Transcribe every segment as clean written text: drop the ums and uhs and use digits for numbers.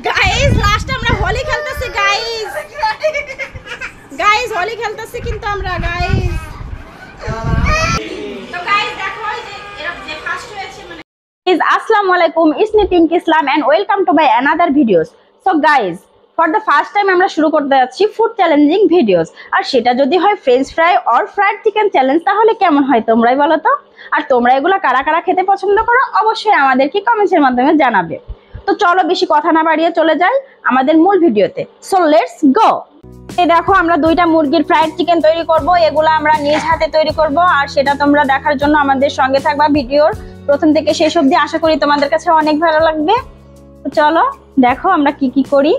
Guys last আমরা হোলি খেলতেছি guys. Guys Holi খেলতেছি কিন্তু আমরা গাইস। তো গাইস দেখো যে ফার্স্ট হয়েছে মানে আসসালামু আলাইকুম, it's me Pink Islam and welcome to my another videos. So guys for the first time আমরা শুরু করতে যাচ্ছি ফুড চ্যালেঞ্জিং ভিডিওস, আর সেটা যদি হয় French fry or fried chicken challenge তাহলে কেমন হয় তোমরাই বলো তো। আর তোমরা এগুলো কারা কারা খেতে পছন্দ করো অবশ্যই আমাদেরকে কমেন্টসের মাধ্যমে জানাবে। তো চলো বেশি কথা না বাড়িয়ে চলে যাই আমাদের মূল ভিডিওতে। So let's go. এই দেখো আমরা দুইটা মুরগির ফ্রাইড চিকেন তৈরি করব, এগুলো আমরা নিজ হাতে তৈরি করব, আর সেটা তোমরা দেখার জন্য আমাদের সঙ্গে থাকবা ভিডিওর প্রথম থেকে শেষ অবধি। আশা করি তোমাদের কাছে অনেক ভালো লাগবে। তো চলো দেখো আমরা কি কি করি।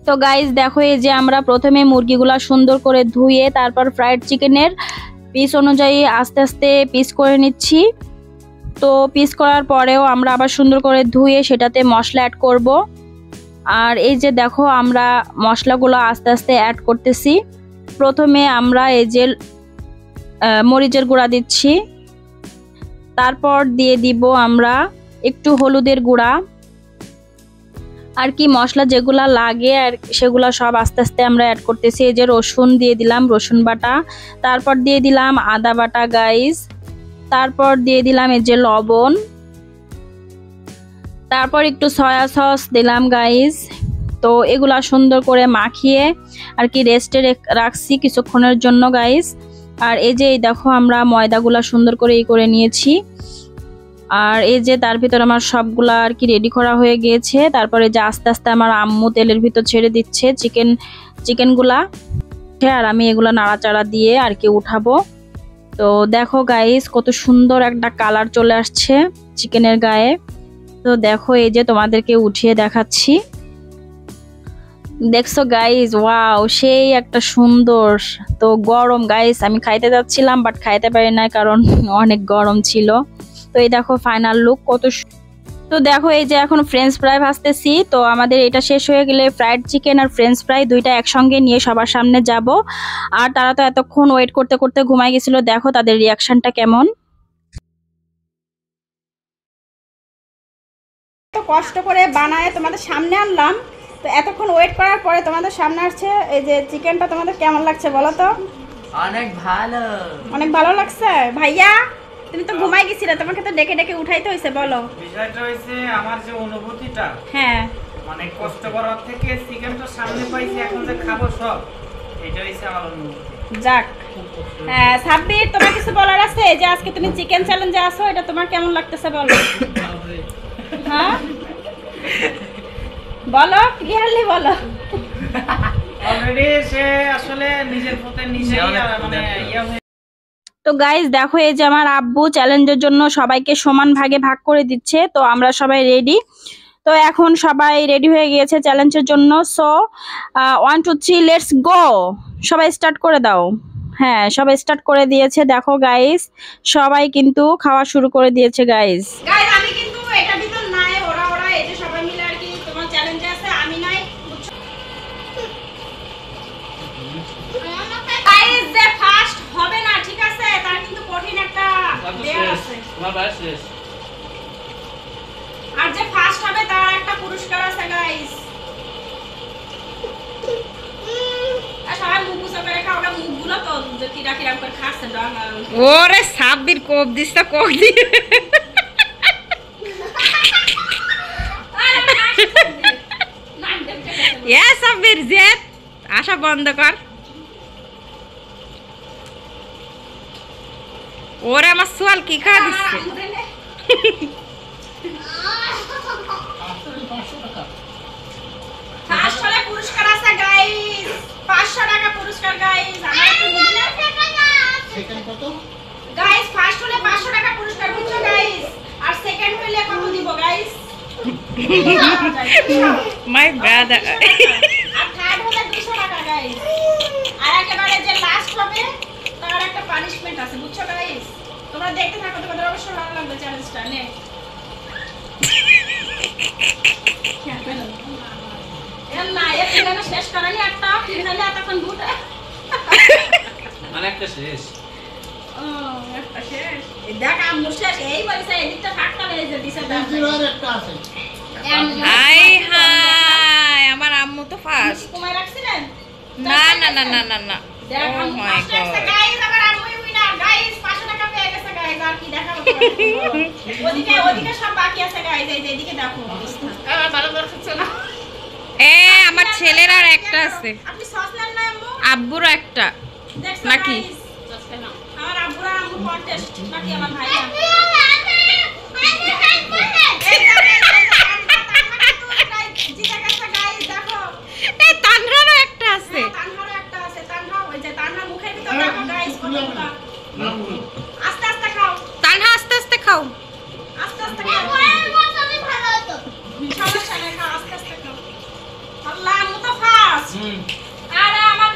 তো গাইস দেখো এই যে আমরা প্রথমে মুরগিগুলা সুন্দর করে ধুয়ে তারপর ফ্রাইড চিকেনের পিস অনুযায়ী আস্তে আস্তে পিস করে নিচ্ছি। তো পিস করার পরেও আমরা আবার সুন্দর করে ধুয়ে সেটাতে মশলা অ্যাড করব। আর এই যে দেখো আমরা মশলাগুলো আস্তে আস্তে অ্যাড করতেছি। প্রথমে আমরা এই যে মরিচের গুঁড়া দিচ্ছি, তারপর দিয়ে দিব আমরা একটু হলুদের গুঁড়া, আর কি মশলা যেগুলা লাগে আর সেগুলা সব আস্তে আস্তে আমরা অ্যাড করতেছি। এই যে রসুন দিয়ে দিলাম, রসুন বাটা, তারপর দিয়ে দিলাম আদা বাটা গাইস, তারপর দিয়ে দিলাম এই যে লবণ, তারপর একটু সয়া সস দিলাম গাইস। তো এগুলা সুন্দর করে মাখিয়ে আর কি রেস্টে রাখছি কিছুক্ষণের জন্য গাইস। আর এই যে দেখো আমরা ময়দাগুলা সুন্দর করে করে নিয়েছি, আর এই যে তার ভিতর আমার সবগুলা আর কি রেডি করা হয়ে গিয়েছে। তারপরে যে আস্তে আস্তে আমার আম্মু তেলের ভিতর ছেড়ে দিচ্ছে চিকেনগুলা, আর আমি এগুলা নাড়াচাড়া দিয়ে আর কি উঠাবো। তো দেখো গাইস কত সুন্দর একটা কালার চলে আসছে চিকেনের গায়ে। তো দেখো এই যে তোমাদেরকে উঠিয়ে দেখাচ্ছি, দেখছো গাইস, ওয়াও সেই একটা সুন্দর। তো গরম গাইস, আমি খাইতে যাচ্ছিলাম বাট খাইতে পারি না কারণ অনেক গরম ছিল। তো এই দেখো ফাইনাল লুক কত। তো দেখো এই যে এখন ফ্রেঞ্চ ফ্রাই ভাজতেছি। তো আমাদের এটা শেষ হয়ে গেলে ফ্রাইড চিকেন আর ফ্রেঞ্চ ফ্রাই দুইটা একসঙ্গে নিয়ে সবার সামনে যাব। আর তারা তো এতক্ষণ ওয়েট করতে করতে ঘুমাই গেছিল, দেখো তাদের রিয়াকশনটা কেমন। তো কষ্ট করে বানায় তোমাদের সামনে আনলাম, তো এতক্ষণ ওয়েট করার পরে তোমাদের সামনে আসছে এই যে চিকেনটা। তোমাদের কেমন লাগছে বলো তো? অনেক ভালো। অনেক ভালো লাগছে ভাইয়া, তুমি তো ঘুমাই গেছিলে, তোমাকে তো ডেকে ডেকে উঠাইতে হইছে। বলো বিষয়টা হইছে আমার যে অনুভূতিটা, হ্যাঁ মানে কষ্ট করার থেকে চিকেনটা সামনে পাইছি এখন যে খাবো সব, এটা হইছে আমার অনুভূতি। যাক হ্যাঁ সাব্বির, তোমার কিছু বলার আছে যে আজকে তুমি চিকেন চ্যালেঞ্জে আসো, এটা তোমার কেমন লাগতেছে বলো? হ্যাঁ বলো, ক্লিয়ারলি বলো। অলরেডি সে আসলে নিজের পথে নিজেই মানে তো গাইস দেখো এই যে আমার আব্বু চ্যালেঞ্জের জন্য সবাইকে সমান ভাগে ভাগ করে দিচ্ছে। তো আমরা সবাই রেডি, তো এখন সবাই রেডি হয়ে গিয়েছে চ্যালেঞ্জের জন্য। সো 1 2 3 লেটস গো, সবাই স্টার্ট করে দাও। হ্যাঁ সবাই স্টার্ট করে দিয়েছে। দেখো গাইস সবাই কিন্তু খাওয়া শুরু করে দিয়েছে গাইস। গাইস আমি কিন্তু এটা ভিতর নাই, ওরা এই যে সবাই মিলে আর কি তোমার চ্যালেঞ্জে আছে, আমি নাই। গাইস যে ফার্স্ট হবে না ঠিক আছে, তার কিন্তু কঠিন একটা দেয়া আছে। তোমার বাস শেষ, আর যে ফার্স্ট হবে তার একটা পুরস্কার আছে গাইস। সবাই মুখ গুছা করে খাও, ওটা মুখগুলো তো যে কিরা কিরা করে খাচ্ছে ডাঙা। ওরে সাব্বির কোপ দিস তো কোপ দি। ইয়া সাব্বির জেদ আশা বন্ধ কর। ওরে আমার সোয়াল কি খা দিচ্ছে। ফার্স্ট হলে পুরস্কার আছে গাইস, 500 টাকা পুরস্কার গাইস। সেকেন্ড কত গাইস? ফার্স্ট হলে 500 টাকা পুরস্কার বুঝছো গাইস, আর সেকেন্ড হলে কত দিব গাইস? My brother. আর থার্ড হলে 200 টাকা গাইস। আর একেবারে যে লাস্ট হবে তার একটা পানিশমেন্ট আছে বুঝছো গাইস। তোমরা দেখতে থাকো, তোমাদের অবশ্যই ভালো লাগবে চ্যালেঞ্জটা। নে না এটা শেষ করাই একটা ফিনালে এতক্ষণ দুটো আরেকটা শেষ। একটা শেষ দেখ আম্মু শেষ এই বলছে এদিকটা থাকতে হবে এই যে দিছে একটা আছে হাই হাই আমার আম্মু তো ফার্স্ট কমাই রাখছিলেন না না না না না না দেখ ও আম্মু মাই ফার্স্ট আছে গড গাইস আমার আম্মুই উইনার গাইস 500 টাকা পেয়ে গেছে গাইস আর কি দেখাবো ওদিকে সব বাকি আছে গাইস এই যে এদিকে দেখো অবস্থা আমার ভালো করে খাচ্ছে না এ আমার ছেলের আর একটা আছে আপনি সস নেন না আম্মু আব্বুর একটা দেখছো নাকি? guys? আমার আব্বুরা আম্মু কন্টেস্ট নাকি আমার ভাই এই তানরারও একটা আছে আস্তে আস্তে খাও তানহা আস্তে আস্তে খাও আস্তে আস্তে খাও সমস্যা নেই খাও আস্তে আস্তে খাও আল্লাহ আম্মু তো ফাস্ট আরে আমার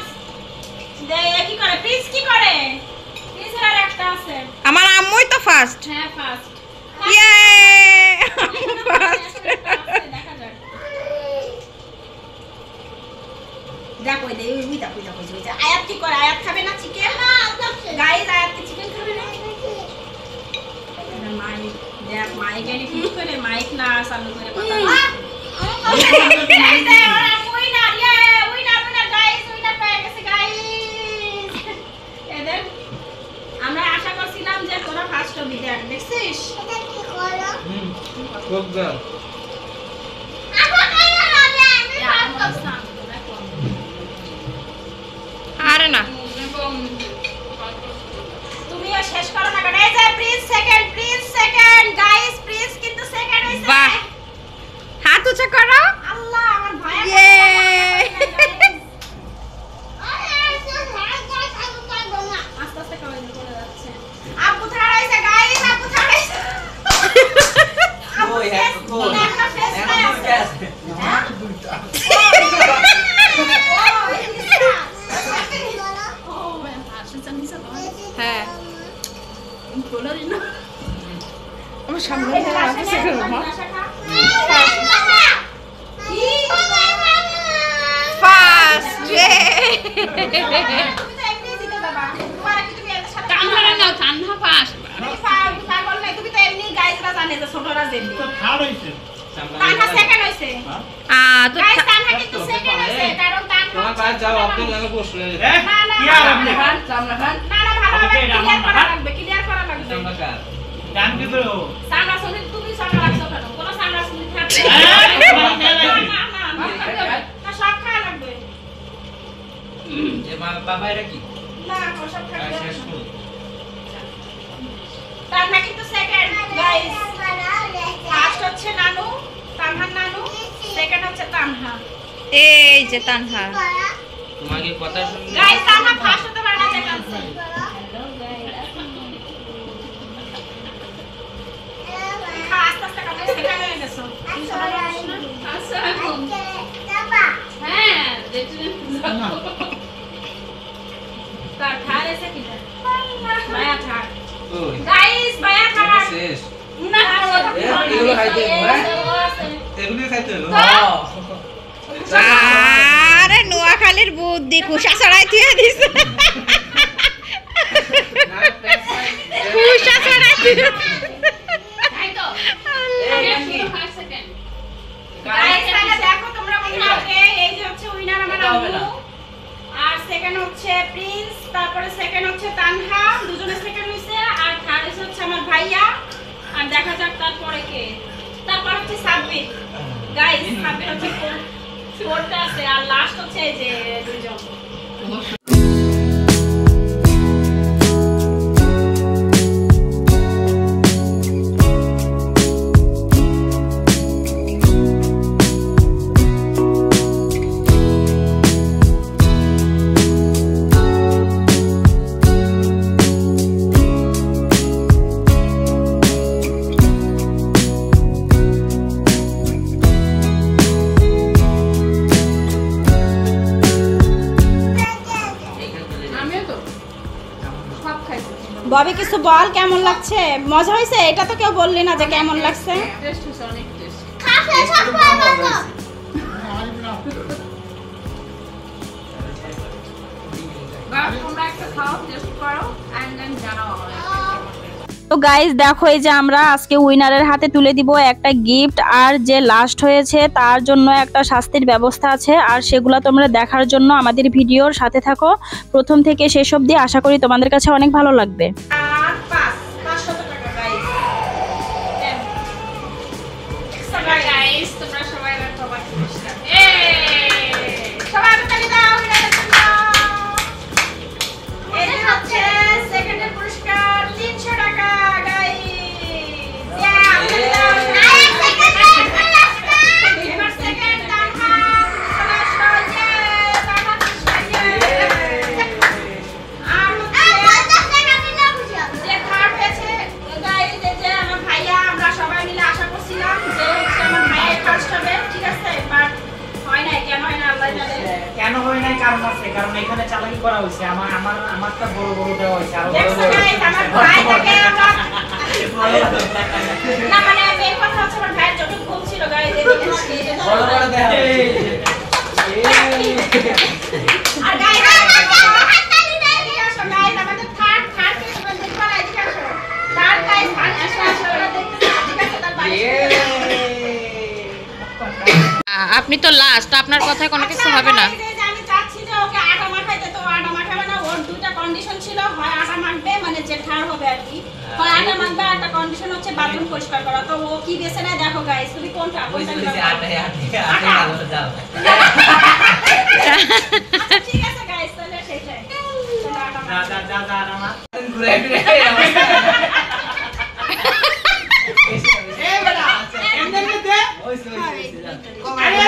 কি করে প্লিজ কি করে প্লিজ আর একটা আছে আমার আম্মুই তো ফার্স্ট হ্যাঁ ফাস্ট ইয়ে দেখা যাক দেখো এই দেখো আয়াত কি করে আয়াত খাবে না চিকেন গাইস আয়াত কি চিকেন খাবে না মাইক দেখ মাইক এনে কি করে মাইক না চালু করে কথা আমরা আশা করছিলাম যে তোরা ফার্স্ট হবি দেখ দেখছিস খুব দাও আরে না তুমিও শেষ করো না কারণ এই যে প্লিজ সেকেন্ড গাইস প্লিজ কিন্তু সেকেন্ড হইছে বাহ হাত উঁচা করো আল্লাহ আমার ভাই ইয়ে আস্তে আস্তে খাওয়াই চলে যাচ্ছে আব্বু থাড়া হইছে গাইস আব্বু থাড়া হইছে কই হ্যাঁ কই একটা ফেস আছে দুইটা হ্যাঁ আমার সামনে ফার্স্ট তো থার্ড হইছে তোমার পাশ যাও আব্দুল নামে প্রশ্ন কি আর আপনি আমরা কার গান কি তো সব খাওয়া লাগবে যে বাবা এরা কি না সব খাওয়া শেষ করো তানহা কিন্তু সেকেন্ড গাইস ফার্স্ট হচ্ছে নানু তানহা নানু সেকেন্ড হচ্ছে তানহা এই যে তানহা তোমাকে কথা শুনলে গাইস তানহা ফার্স্ট হতে পারে না সেকেন্ড আস্তে আস্তে কাটে সেকেন্ড হয়ে গেছো তার থার এসে কিনা মায়া থার ওই গাইস মায়া থার শেষ না এগুলো খাইতে এগুলো খাইতে হলো আরে নোয়াখালীর বুদ্ধি খুশা ছড়াই দিয়ে দিছে খুশা ছড়াই দিয়ে গাইস তাহলে দেখো তোমরা বন্ধুরা এই যে হচ্ছে উইনার আমার আম্মু আর সেকেন্ড হচ্ছে প্রিন্স তারপরে সেকেন্ড হচ্ছে তানহা দুজনে সেকেন্ড হইছে আর থার্ড হচ্ছে আমার ভাইয়া আর দেখা যাক তারপরে কে তারপর হচ্ছে সাব্বির গাইস সাব্বির হচ্ছে ফোর্থ আছে আর লাস্ট হচ্ছে এই যে দুইজন ববি কিছু বল কেমন লাগছে মজা হয়েছে এটা তো কেউ বললি না যে কেমন লাগছে তোমরা একটা খাও টেস্ট করো এন্ড দেন তো গাইজ দেখো, এই যে আমরা আজকে উইনারের হাতে তুলে দিব একটা গিফট, আর যে লাস্ট হয়েছে তার জন্য একটা শাস্তির ব্যবস্থা আছে, আর সেগুলো তোমরা দেখার জন্য আমাদের ভিডিওর সাথে থাকো প্রথম থেকে শেষ অবধি। আশা করি তোমাদের কাছে অনেক ভালো লাগবে। আর 500 টাকা গাইস। গাইস তোমরা সবাই আমার বাবা পুরস্কার। সবাই তালি দাও, এই যে হচ্ছে সেকেন্ডের পুরস্কার 300 টাকা গাইস। কেন হয় নাই কারণ আছে, কারণ এখানে চালাকি করা হয়েছে। আমারটা বড় বড় দেওয়া হয়েছে, আরো বড় বড়। না মানে মেন কথা হচ্ছে আমার ভাইয়ের চোখে ঘুম ছিল গাইস, বড় বড় দেওয়া হয়েছে। আর গাইস আমাদের থার্ড দেখতে পারা এদিকে আসো। থার্ড গাইস আসো দেখতে ঠিক আছে তার বাড়ি। আপনি তো লাস্ট, আপনার কথায় কোনো কিছু হবে না। আমি চাচ্ছি যে ওকে আটা মাখাইতে, তো আটা মাখাবে না। ওর দুইটা কন্ডিশন ছিল, হয় আটা মাখবে মানে যে ঠাড় হবে আর কি, হয় আটা মাখবে, আর একটা কন্ডিশন হচ্ছে বাথরুম পরিষ্কার করা। তো ও কি বেছে নেয় দেখো গাইস, তুমি কোনটা ওইটা কোনটা দিছে আটে ভালো যাও। আচ্ছা ঠিক আছে গাইস, তাহলে সেটাই চলো আটা মাখো। যা রামা ঘুরে ফিরে এই বেটা এমনি দে। ওইছে আরে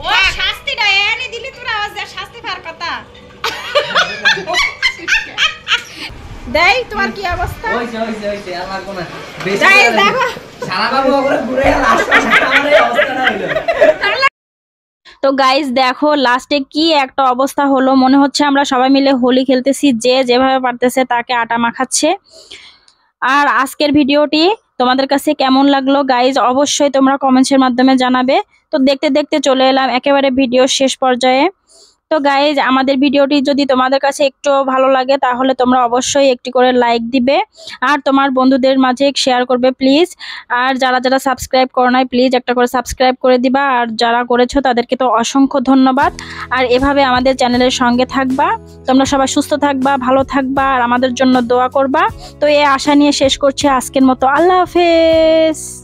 ও শাস্তিটা এনে দিলি তোর আওয়াজ দে, শাস্তি পার কথা দেই। তোমার কি অবস্থা ওইছে আমার কোন বেশি গাইস দেখো? সারা বাবু ওরে ঘুরে লাস্ট আমার এই অবস্থাটা হইলো। তো গাইজ দেখো লাস্টে কি একটা অবস্থা হলো, মনে হচ্ছে আমরা সবাই মিলে হোলি খেলতেছি, যে যেভাবে পারতেছে তাকে আটা মাখাচ্ছে। আর আজকের ভিডিওটি তোমাদের কাছে কেমন লাগলো গাইজ অবশ্যই তোমরা কমেন্টসের মাধ্যমে জানাবে। তো দেখতে দেখতে চলে এলাম একেবারে ভিডিওর শেষ পর্যায়ে। তো গাইজ আমাদের ভিডিওটি যদি তোমাদের কাছে একটু ভালো লাগে তাহলে তোমরা অবশ্যই একটি করে লাইক দিবে, আর তোমার বন্ধুদের মাঝে শেয়ার করবে প্লিজ। আর যারা যারা সাবস্ক্রাইব করো নাই প্লিজ একটা করে সাবস্ক্রাইব করে দিবা, আর যারা করেছো তাদেরকে তো অসংখ্য ধন্যবাদ। আর এভাবে আমাদের চ্যানেলের সঙ্গে থাকবা, তোমরা সবাই সুস্থ থাকবা, ভালো থাকবা, আর আমাদের জন্য দোয়া করবা। তো এই আশা নিয়ে শেষ করছি আজকের মতো। আল্লাহ হাফেজ।